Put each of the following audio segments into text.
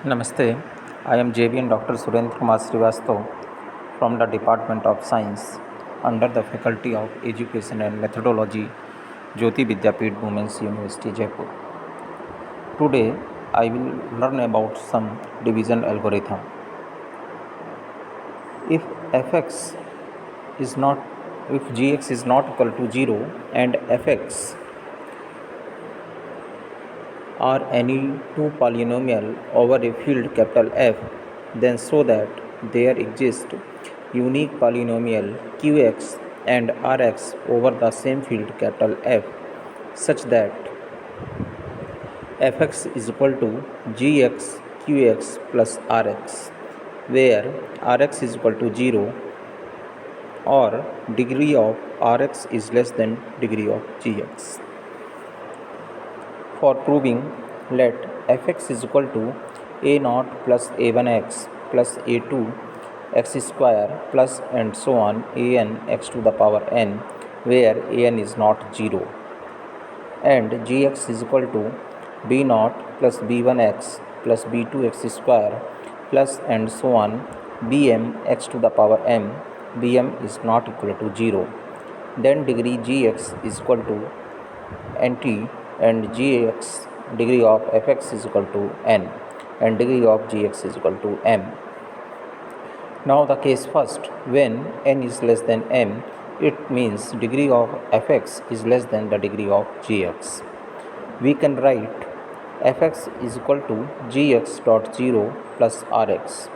Namaste, I am JVN Dr. Surendra Kumar Srivastav from the Department of Science under the Faculty of Education and Methodology, Jyoti Vidyapeeth Women's University, Jaipur. Today, I will learn about some division algorithm. If fx is not, if gx is not equal to 0 and fx are any two polynomial over a field capital F, then show that there exists unique polynomial qx and rx over the same field capital F such that fx is equal to gx qx plus rx, where rx is equal to 0 or degree of rx is less than degree of gx. For proving, let fx is equal to a0 plus a1x plus a2 x square plus and so on an x to the power n, where an is not 0, and gx is equal to b0 plus b1x plus b2x square plus and so on bm x to the power m, bm is not equal to 0. Then degree gx is equal to nt and gx degree of fx is equal to n and degree of gx is equal to m. Now the case first, when n is less than m, it means degree of fx is less than the degree of gx. We can write fx is equal to gx dot 0 plus rx.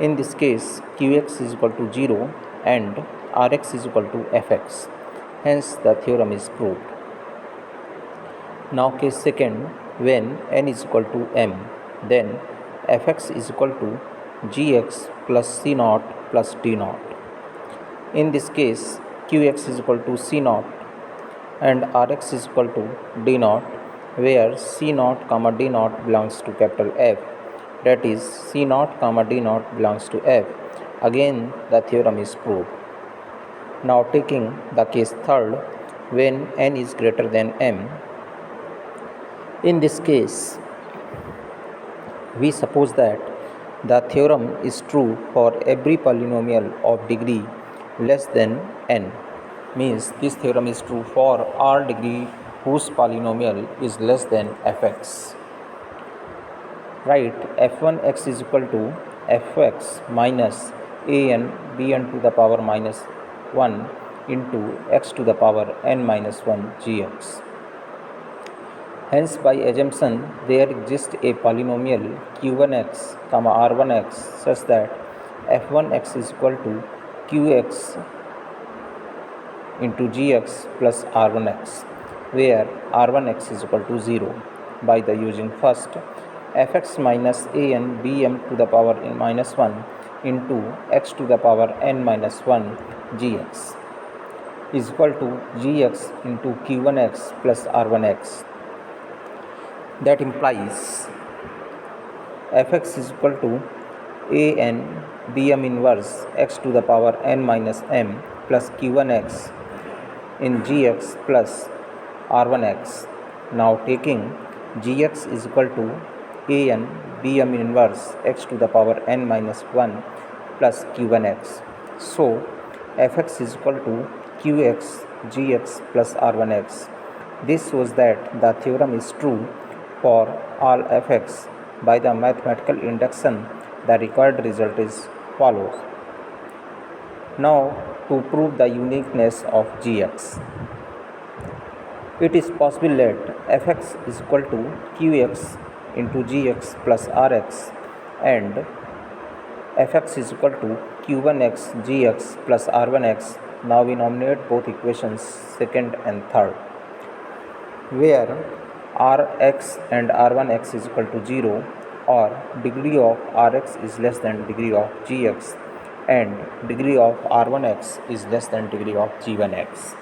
In this case, qx is equal to 0 and rx is equal to fx. Hence the theorem is proved. Now case second, when n is equal to m, then fx is equal to gx plus c0 plus d0. In this case, qx is equal to c0 and rx is equal to d0, where c0 comma d0 belongs to capital F, that is c0 comma d0 belongs to F. Again the theorem is proved. Now taking the case third, when n is greater than m. In this case, we suppose that the theorem is true for every polynomial of degree less than n. Means this theorem is true for all degree whose polynomial is less than fx. Write f1x is equal to fx minus an bn to the power minus 1 into x to the power n minus 1 gx. Hence, by assumption, there exists a polynomial q1x, r1x such that f1x is equal to qx into gx plus r1x, where r1x is equal to 0, by the using first fx minus an bm to the power n minus 1 into x to the power n minus 1 gx is equal to gx into q1x plus r1x. That implies fx is equal to an bm inverse x to the power n minus m plus q1x in gx plus r1x. Now taking gx is equal to an bm inverse x to the power n minus 1 plus q1x. So fx is equal to qx gx plus r1x. This shows that the theorem is true for all fx. By the mathematical induction, the required result is follows. Now to prove the uniqueness of gx, it is possible that fx is equal to qx into gx plus rx and fx is equal to q1x gx plus r1x. Now we nominate both equations second and third, where rx and r1x is equal to 0 or degree of rx is less than degree of gx and degree of r1x is less than degree of g1x.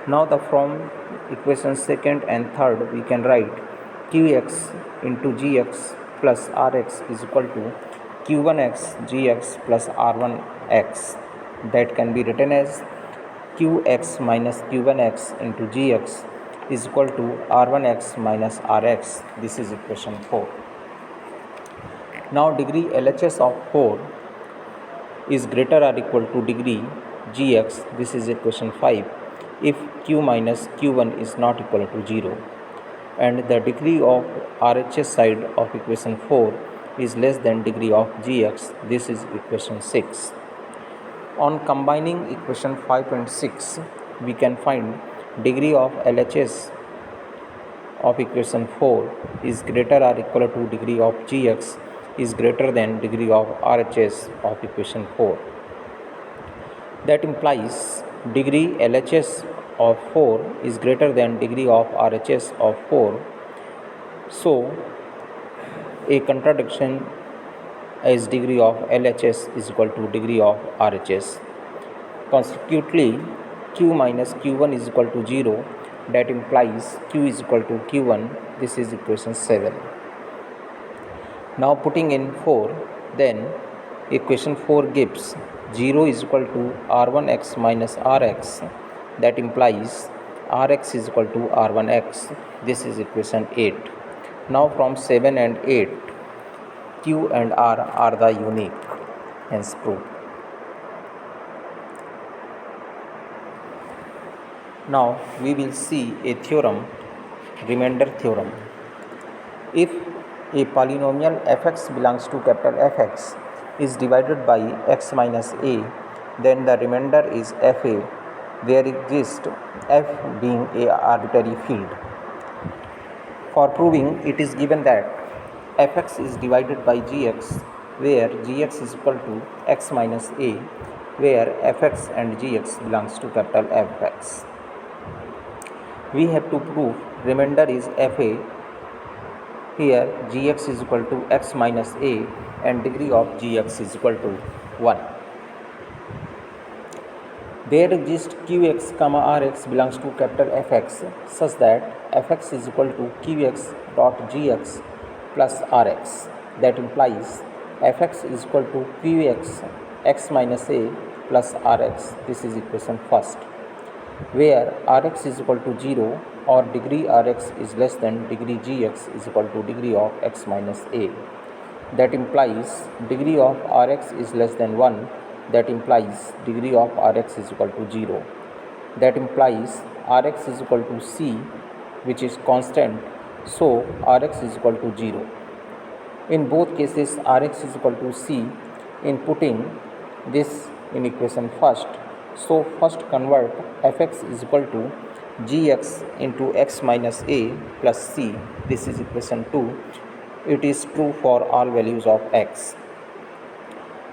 Now from equations second and third we can write qx into gx plus rx is equal to q1x gx plus r1x. That can be written as qx minus q1x into gx is equal to r1x minus rx. This is equation 4. Now degree LHS of 4 is greater or equal to degree gx, this is equation 5, if q minus q1 is not equal to 0, and the degree of RHS side of equation 4 is less than degree of gx, this is equation 6. On combining equation 5 and 6, we can find degree of LHS of equation 4 is greater or equal to degree of gx is greater than degree of RHS of equation 4. That implies degree LHS of 4 is greater than degree of RHS of 4. So a contradiction as degree of LHS is equal to degree of RHS. Consequently, q minus q1 is equal to 0. That implies q is equal to q1. This is equation 7. Now putting in 4, then equation 4 gives 0 is equal to r1x minus rx. That implies rx is equal to r1x. This is equation 8. Now from 7 and 8, q and r are the unique, hence proved. Now we will see a theorem, remainder theorem. If a polynomial fx belongs to capital Fx is divided by x minus a, then the remainder is fa. There exists f being a arbitrary field. For proving, it is given that fx is divided by gx, where gx is equal to x minus a, where fx and gx belongs to capital Fx. We have to prove remainder is fa. Here gx is equal to x minus a and degree of gx is equal to 1. There exists qx comma rx belongs to capital Fx such that fx is equal to qx dot gx plus rx. That implies fx is equal to qx x minus a plus rx. This is equation first, where rx is equal to 0 or degree rx is less than degree gx is equal to degree of x minus a. That implies degree of rx is less than 1. That implies degree of rx is equal to 0. That implies rx is equal to c, which is constant, so rx is equal to 0. In both cases rx is equal to c. In putting this in equation first, so first convert fx is equal to gx into x minus a plus c. This is equation 2. It is true for all values of x.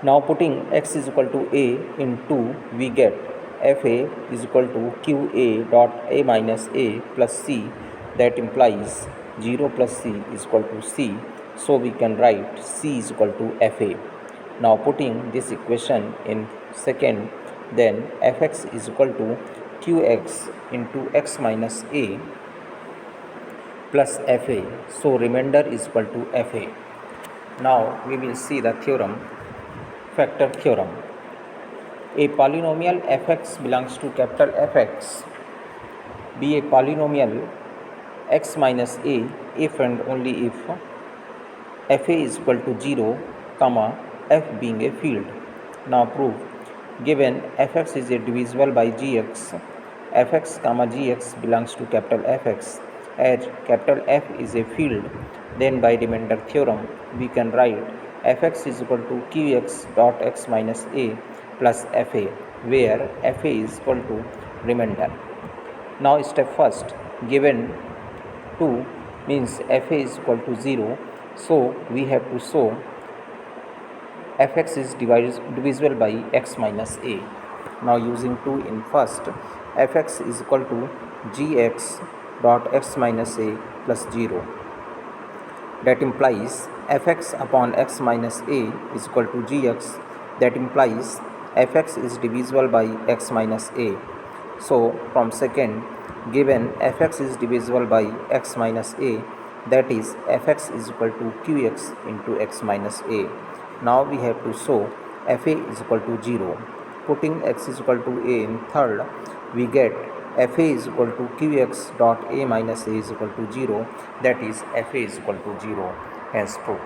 Now putting x is equal to a in 2, we get fa is equal to qa dot a minus a plus c. That implies 0 plus c is equal to c. So we can write c is equal to fa. Now putting this equation in second, then fx is equal to qx into x minus a plus fa. So remainder is equal to fa. Now we will see the theorem, factor theorem. A polynomial fx belongs to capital Fx be a polynomial x minus a if and only if fa is equal to 0, comma f being a field. Now prove, given fx is a divisible by gx, fx comma gx belongs to capital Fx, as capital F is a field, then by remainder theorem we can write fx is equal to qx dot x minus a plus fa, where fa is equal to remainder. Now step first, given 2 means fa is equal to 0, so we have to show fx is divisible by x minus a. Now using 2 in first, fx is equal to gx dot x minus a plus 0. That implies fx upon x minus a is equal to gx. That implies fx is divisible by x minus a. So from second, given fx is divisible by x minus a, that is fx is equal to qx into x minus a. Now we have to show fa is equal to 0. Putting x is equal to a in third, we get fa is equal to qx dot a minus a is equal to 0. That is fa is equal to 0, hence proved.